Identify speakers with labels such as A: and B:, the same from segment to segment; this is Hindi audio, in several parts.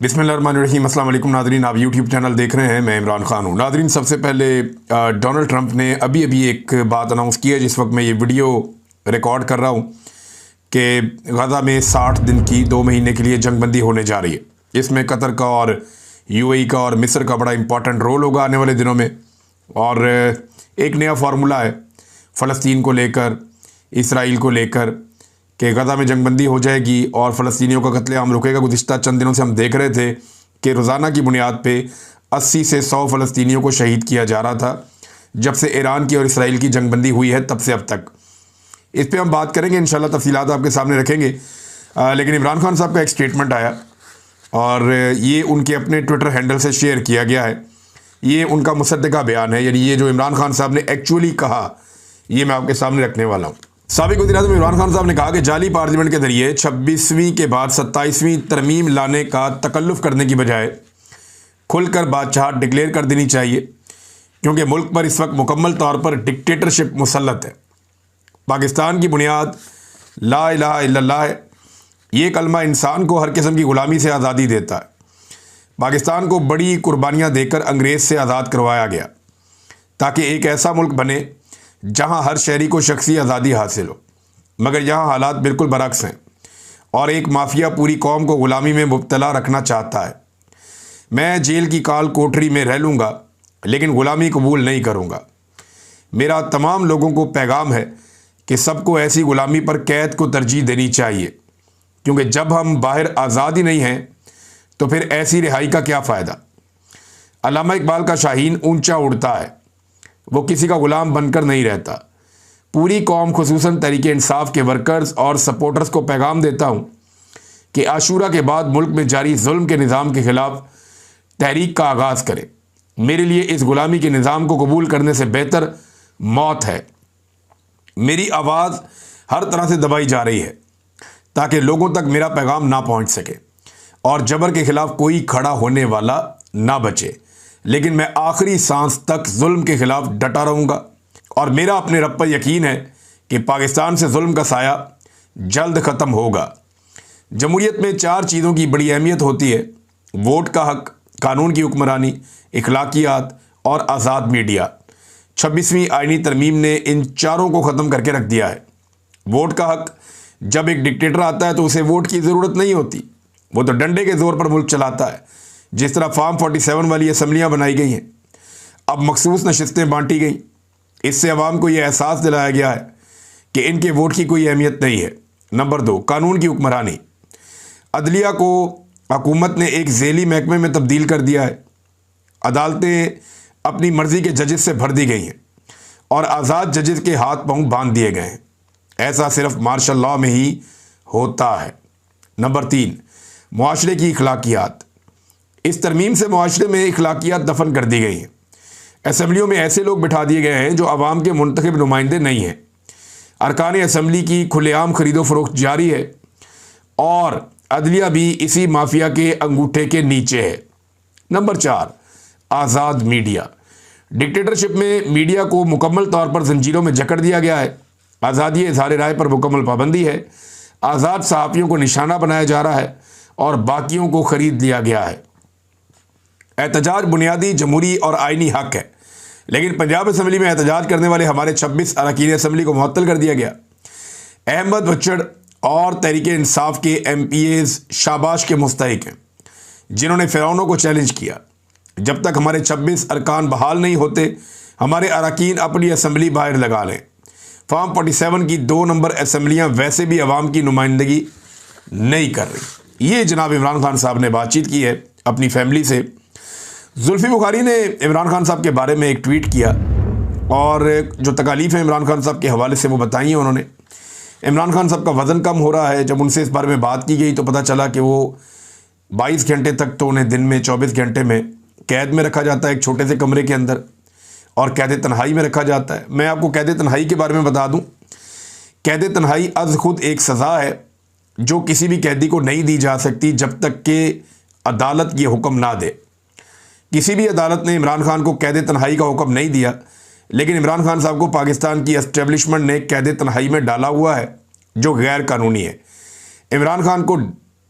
A: बिस्मिल्लाहिर्रहमानिर्रहीम। अस्सलाम वालेकुम नादरीन, आप यूट्यूब चैनल देख रहे हैं। मैं इमरान खान हूँ। नादरीन, सबसे पहले डोनाल्ड ट्रंप ने अभी एक बात अनाउंस की है जिस वक्त मैं ये वीडियो रिकॉर्ड कर रहा हूँ कि गज़ा में 60 दिन की 2 महीने के लिए जंगबंदी होने जा रही है। इसमें कतर का और यूएई का और मिस्र का बड़ा इंपॉर्टेंट रोल होगा आने वाले दिनों में। और एक नया फार्मूला है फ़लस्तीन को लेकर, इसराइल को लेकर कि गज़ा में जंगबंदी हो जाएगी और फ़लस्तीनियों का कत्लेआम रुकेगा। गुज़िश्ता चंद दिनों से हम देख रहे थे कि रोज़ाना की बुनियाद पे 80 से 100 फ़लस्तीनियों को शहीद किया जा रहा था जब से ईरान की और इसराइल की जंगबंदी हुई है, तब से अब तक। इस पर हम बात करेंगे इंशाल्लाह, तफ़सीलात आपके सामने रखेंगे। लेकिन इमरान खान साहब का एक स्टेटमेंट आया और ये उनके अपने ट्विटर हैंडल से शेयर किया गया है। ये उनका मुसद्दिक़ा बयान है, यानी ये जो इमरान खान साहब ने एक्चुअली कहा, ये मैं आपके सामने रखने वाला हूँ। साबिक़ वज़ीर-ए-आज़म इमरान खान साहब ने कहा कि जाली पार्लियामेंट के जरिए 26वीं के बाद 27वीं तरमीम लाने का तकल्लुफ़ करने की बजाय खुलकर बादशाहत डिक्लेयर कर देनी चाहिए, क्योंकि मुल्क पर इस वक्त मुकम्मल तौर पर डिक्टेटरशिप मुसल्लत है। पाकिस्तान की बुनियाद ला इलाहा इल्लल्लाह है। ये कलमा इंसान को हर किस्म की ग़ुलामी से आज़ादी देता है। पाकिस्तान को बड़ी कुर्बानियाँ देकर अंग्रेज़ से आज़ाद करवाया गया ताकि एक ऐसा मुल्क बने जहां हर शहरी को शख्सी आज़ादी हासिल हो, मगर यहाँ हालात बिल्कुल बरअक्स हैं और एक माफिया पूरी कौम को ग़ुलामी में मुब्तला रखना चाहता है। मैं जेल की काल कोठरी में रह लूँगा लेकिन ग़ुलामी कबूल नहीं करूँगा। मेरा तमाम लोगों को पैगाम है कि सबको ऐसी ग़ुलामी पर कैद को तरजीह देनी चाहिए, क्योंकि जब हम बाहर आज़ाद ही नहीं हैं तो फिर ऐसी रिहाई का क्या फ़ायदा। अल्लामा इकबाल का शाहीन ऊंचा उड़ता है, वो किसी का ग़ुलाम बनकर नहीं रहता। पूरी कौम खुसूसन तहरीक इंसाफ के वर्कर्स और सपोर्टर्स को पैगाम देता हूँ कि आशूरा के बाद मुल्क में जारी जुल्म के निज़ाम के ख़िलाफ़ तहरीक का आगाज़ करें। मेरे लिए इस ग़ुलामी के निज़ाम को कबूल करने से बेहतर मौत है। मेरी आवाज़ हर तरह से दबाई जा रही है ताकि लोगों तक मेरा पैगाम ना पहुँच सके और जबर के ख़िलाफ़ कोई खड़ा होने वाला ना बचे। लेकिन मैं आखिरी सांस तक जुल्म के ख़िलाफ़ डटा रहूँगा और मेरा अपने रब पर यकीन है कि पाकिस्तान से जुल्म का साया जल्द ख़त्म होगा। जमहूरियत में 4 चीज़ों की बड़ी अहमियत होती है: वोट का हक़, कानून की हुक्मरानी, इखलाकियात और आज़ाद मीडिया। 26वीं आईनी तरमीम ने इन चारों को ख़त्म करके रख दिया है। वोट का हक़, जब एक डिक्टेटर आता है तो उसे वोट की ज़रूरत नहीं होती, वो तो डंडे के ज़ोर पर मुल्क चलाता है। जिस तरह फार्म 47 वाली असम्बलियाँ बनाई गई हैं, अब मखसूस नशस्तें बांटी गई, इससे अवाम को यह एहसास दिलाया गया है कि इनके वोट की कोई अहमियत नहीं है। नंबर 2, कानून की हुक्मरानी। अदलिया को हुकूमत ने एक झेली महकमे में तब्दील कर दिया है। अदालतें अपनी मर्ज़ी के जजेस से भर दी गई हैं और आज़ाद जजेस के हाथ पाँव बांध दिए गए हैं। ऐसा सिर्फ मार्शल लॉ में ही होता है। नंबर 3, मुआशरे की इखलाकियात। इस तरमीम से मुआशरे में इखलाकियात दफन कर दी गई हैं। असम्बलियों में ऐसे लोग बिठा दिए गए हैं जो आवाम के मुंतखब नुमाइंदे नहीं हैं। अरकान असम्बली की खुलेआम खरीदो फरोख्त जारी है और अदलिया भी इसी माफिया के अंगूठे के नीचे है। नंबर 4, आज़ाद मीडिया। डिक्टेटरशिप में मीडिया को मुकम्मल तौर पर जंजीरों में जकड़ दिया गया है। आज़ादी इज़हार राय पर मुकम्मल पाबंदी है। आज़ाद सहाफ़ियों को निशाना बनाया जा रहा है और बाकियों को ख़रीद लिया गया है। एहतजाज बुनियादी जमहूरी और आइनी हक़ है, लेकिन पंजाब असम्बली में एहतजाज करने वाले हमारे 26 अरकान असम्बली को मुअत्तल कर दिया गया। अहमद बच्चड़ और तहरीक इंसाफ के MPAs शाबाश के मुस्तहिक हैं, जिन्होंने फ़िरौनों को चैलेंज किया। जब तक हमारे 26 अरकान बहाल नहीं होते, हमारे अरकान अपनी असम्बली बाहर लगा लें। फार्म 47 की 2 नंबर असम्बलियाँ वैसे भी अवाम की नुमाइंदगी नहीं कर रही। ये जनाब इमरान खान साहब ने बातचीत की है अपनी फैमिली से। जुल्फ़ी बुखारी ने इमरान खान साहब के बारे में एक ट्वीट किया और जो तकालीफ है इमरान खान साहब के हवाले से वो बताई हैं उन्होंने। इमरान खान साहब का वज़न कम हो रहा है। जब उनसे इस बारे में बात की गई तो पता चला कि वो 22 घंटे तक तो उन्हें दिन में 24 घंटे में कैद में रखा जाता है, एक छोटे से कमरे के अंदर, और कैद तन्हाई में रखा जाता है। मैं आपको कैद तन्हाई के बारे में बता दूँ, कैद तन्हाई अज़ खुद एक सज़ा है जो किसी भी कैदी को नहीं दी जा सकती जब तक कि अदालत ये हुक्म ना दे। किसी भी अदालत ने इमरान खान को कैद तन्हाई का हुक्म नहीं दिया, लेकिन इमरान खान साहब को पाकिस्तान की एस्टेब्लिशमेंट ने कैद तन्हाई में डाला हुआ है जो गैर कानूनी है। इमरान खान को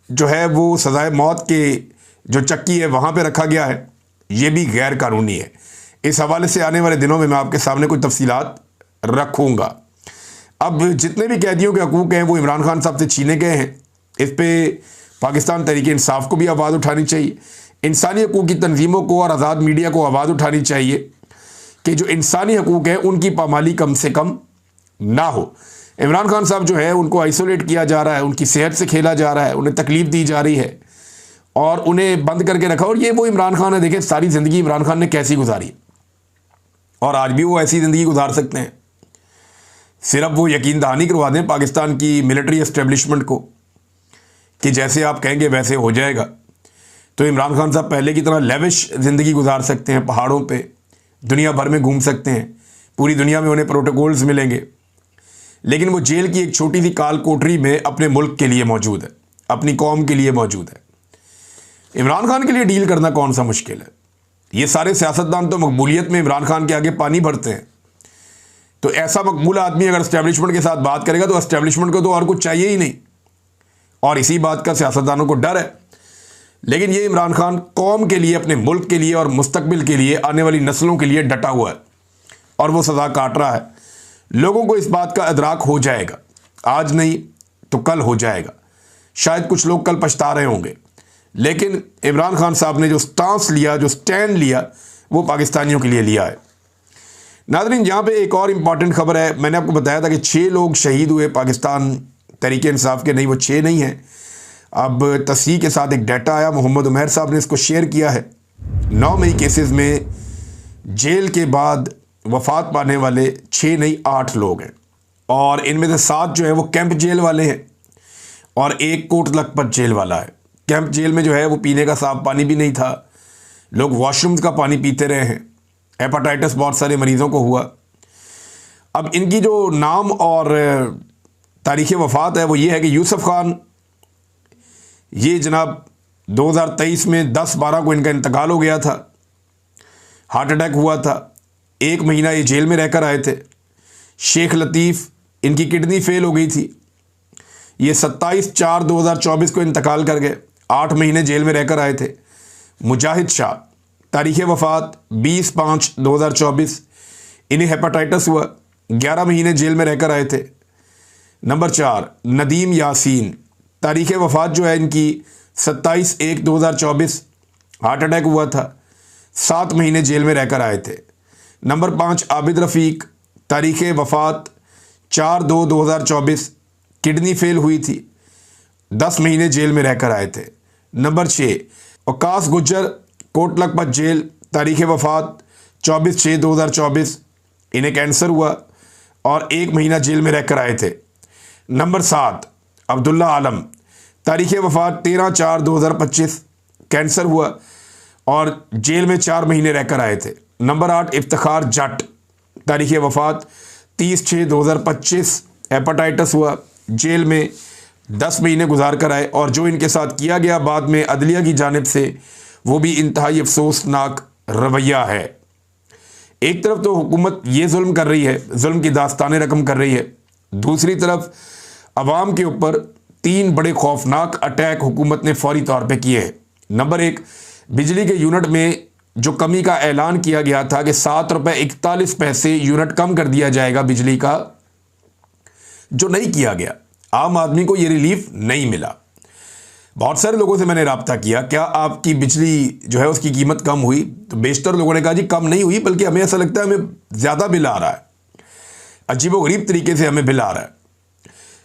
A: जो है वो सज़ाए मौत के जो चक्की है वहाँ पे रखा गया है, ये भी गैर कानूनी है। इस हवाले से आने वाले दिनों में मैं आपके सामने कुछ तफसीलात रखूँगा। अब जितने भी कैदियों के हकूक़ हैं वो इमरान खान साहब से छीने गए हैं, इस पर पाकिस्तान तहरीक इंसाफ को भी आवाज़ उठानी चाहिए, इंसानी हकूक़ की तंजीमों को और आज़ाद मीडिया को आवाज़ उठानी चाहिए कि जो इंसानी हकूक़ हैं उनकी पामाली कम से कम ना हो। इमरान खान साहब जो है उनको आइसोलेट किया जा रहा है, उनकी सेहत से खेला जा रहा है, उन्हें तकलीफ़ दी जा रही है और उन्हें बंद करके रखा। और ये वो इमरान खान है, देखें सारी ज़िंदगी इमरान खान ने कैसी गुजारी और आज भी वो ऐसी ज़िंदगी गुजार सकते हैं। सिर्फ वो यकीन दहानी करवा दें पाकिस्तान की मिलिट्री एस्टेब्लिशमेंट को कि जैसे आप कहेंगे वैसे हो जाएगा, तो इमरान खान साहब पहले की तरह लेविश ज़िंदगी गुजार सकते हैं, पहाड़ों पे दुनिया भर में घूम सकते हैं, पूरी दुनिया में उन्हें प्रोटोकॉल्स मिलेंगे। लेकिन वो जेल की एक छोटी सी काल कोठरी में अपने मुल्क के लिए मौजूद है, अपनी कौम के लिए मौजूद है। इमरान खान के लिए डील करना कौन सा मुश्किल है। ये सारे सियासतदान तो मकबूलियत में इमरान खान के आगे पानी भरते हैं। तो ऐसा मकबूल आदमी अगर एस्टेब्लिशमेंट के साथ बात करेगा तो एस्टेब्लिशमेंट को तो और कुछ चाहिए ही नहीं, और इसी बात का सियासतदानों को डर है। लेकिन ये इमरान खान कौम के लिए, अपने मुल्क के लिए और मुस्तकबिल के लिए, आने वाली नस्लों के लिए डटा हुआ है और वो सज़ा काट रहा है। लोगों को इस बात का इदराक हो जाएगा, आज नहीं तो कल हो जाएगा। शायद कुछ लोग कल पछता रहे होंगे, लेकिन इमरान खान साहब ने जो स्टांस लिया, जो स्टैंड लिया, वो पाकिस्तानियों के लिए लिया है। नाज़रीन, यहाँ पे एक और इम्पॉर्टेंट खबर है। मैंने आपको बताया था कि 6 लोग शहीद हुए पाकिस्तान तहरीक इंसाफ के, नहीं वो 6 नहीं हैं। अब तस्हीह के साथ एक डाटा आया, मोहम्मद उमैर साहब ने इसको शेयर किया है। 9 मई केसेस में जेल के बाद वफ़ात पाने वाले 6 नहीं 8 लोग हैं, और इनमें से 7 जो है वो कैंप जेल वाले हैं और 1 कोट लखपत जेल वाला है। कैंप जेल में जो है वो पीने का साफ पानी भी नहीं था, लोग वॉशरूम्स का पानी पीते रहे हैं। हेपाटाइटिस बहुत सारे मरीज़ों को हुआ। अब इनकी जो नाम और तारीख़ वफ़ात है वो ये है कि यूसुफ खान, ये जनाब 2023 में 10/12 को इनका इंतकाल हो गया था, हार्ट अटैक हुआ था। 1 महीना ये जेल में रहकर आए थे। शेख लतीफ़, इनकी किडनी फेल हो गई थी, ये 27/4/2024 को इंतकाल कर गए, 8 महीने जेल में रहकर आए थे। मुजाहिद शाह, तारीख़ वफ़ात 20/5/2024, इन्हें हेपाटाइटिस हुआ, 11 महीने जेल में रहकर आए थे। नंबर 4 नदीम यासीन, तारीख़ वफ़ात जो है इनकी 27/1/2024, हार्ट अटैक हुआ था, 7 महीने जेल में रहकर आए थे। नंबर 5 आबिद रफ़ीक, तारीख़ वफ़ात 4/2/2024, किडनी फेल हुई थी, 10 महीने जेल में रहकर आए थे। नंबर 6 वकास गुज्जर, कोट लखपत जेल, तारीख़ वफ़ात 24/6/2024, इन्हें कैंसर हुआ और 1 महीना जेल में रहकर आए थे। नंबर 7 अब्दुल्ला आलम, तारीख़ वफ़ात 13/4/2025, कैंसर हुआ और जेल में 4 महीने रहकर आए थे। नंबर 8 इफ्तिखार जट, तारीख़ वफ़ात 30/6/2025, हेपाटाइटिस हुआ, जेल में 10 महीने गुजार कर आए, और जो इनके साथ किया गया बाद में अदलिया की जानिब से वो भी इंतहाई अफसोसनाक रवैया है। एक तरफ तो हुकूमत ये जुल्म कर रही है, जुल्म की दास्तानें रकम कर रही है, दूसरी तरफ अवाम के ऊपर 3 बड़े खौफनाक अटैक हुकूमत ने फौरी तौर पे किए हैं। नंबर 1, बिजली के यूनिट में जो कमी का ऐलान किया गया था कि 7 रुपये 41 पैसे यूनिट कम कर दिया जाएगा बिजली का, जो नहीं किया गया। आम आदमी को ये रिलीफ नहीं मिला। बहुत सारे लोगों से मैंने राब्ता किया, क्या आपकी बिजली जो है उसकी कीमत कम हुई? तो बेशतर लोगों ने कहा जी कम नहीं हुई, बल्कि हमें ऐसा लगता है हमें ज़्यादा बिल आ रहा है, अजीबोगरीब तरीके से हमें बिल आ रहा है।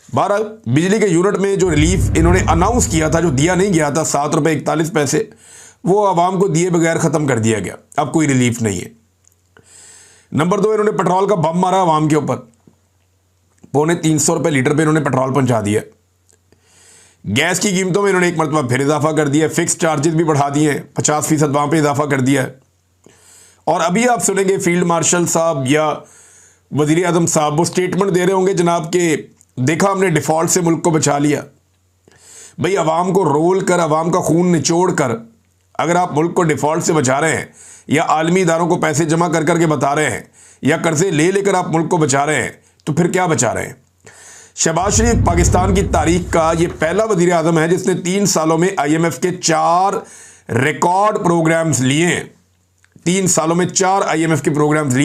A: 12 बिजली के यूनिट में जो रिलीफ इन्होंने अनाउंस किया था, जो दिया नहीं गया था 7 रुपये 41 पैसे, वो आवाम को दिए बगैर ख़त्म कर दिया गया, अब कोई रिलीफ नहीं है। नंबर 2, इन्होंने पेट्रोल का बम मारा आवाम के ऊपर, 350 रुपये लीटर पे इन्होंने पेट्रोल पहुंचा दिया। गैस की कीमतों में इन्होंने एक मरतबा फिर इजाफा कर दिया, फिक्स चार्जेस भी बढ़ा दिए, 50% वहाँ पे इजाफा कर दिया है। और अभी आप सुनेंगे फील्ड मार्शल साहब या वज़ीर आज़म साहब वो स्टेटमेंट दे रहे होंगे जनाब के देखा हमने डिफ़ॉल्ट से मुल्क को बचा लिया। भाई आवाम को रोल कर, आवाम का खून निचोड़ कर अगर आप मुल्क को डिफ़ॉल्ट से बचा रहे हैं, या आलमी इदारों को पैसे जमा कर करके बता रहे हैं, या कर्जे ले लेकर आप मुल्क को बचा रहे हैं, तो फिर क्या बचा रहे हैं? शहबाज शरीफ पाकिस्तान की तारीख का ये पहला वज़ीर आज़म है जिसने 3 सालों में IMF के 4 रिकॉर्ड प्रोग्राम्स लिए, 3 सालों में 4 IMF के प्रोग्राम्स लिए।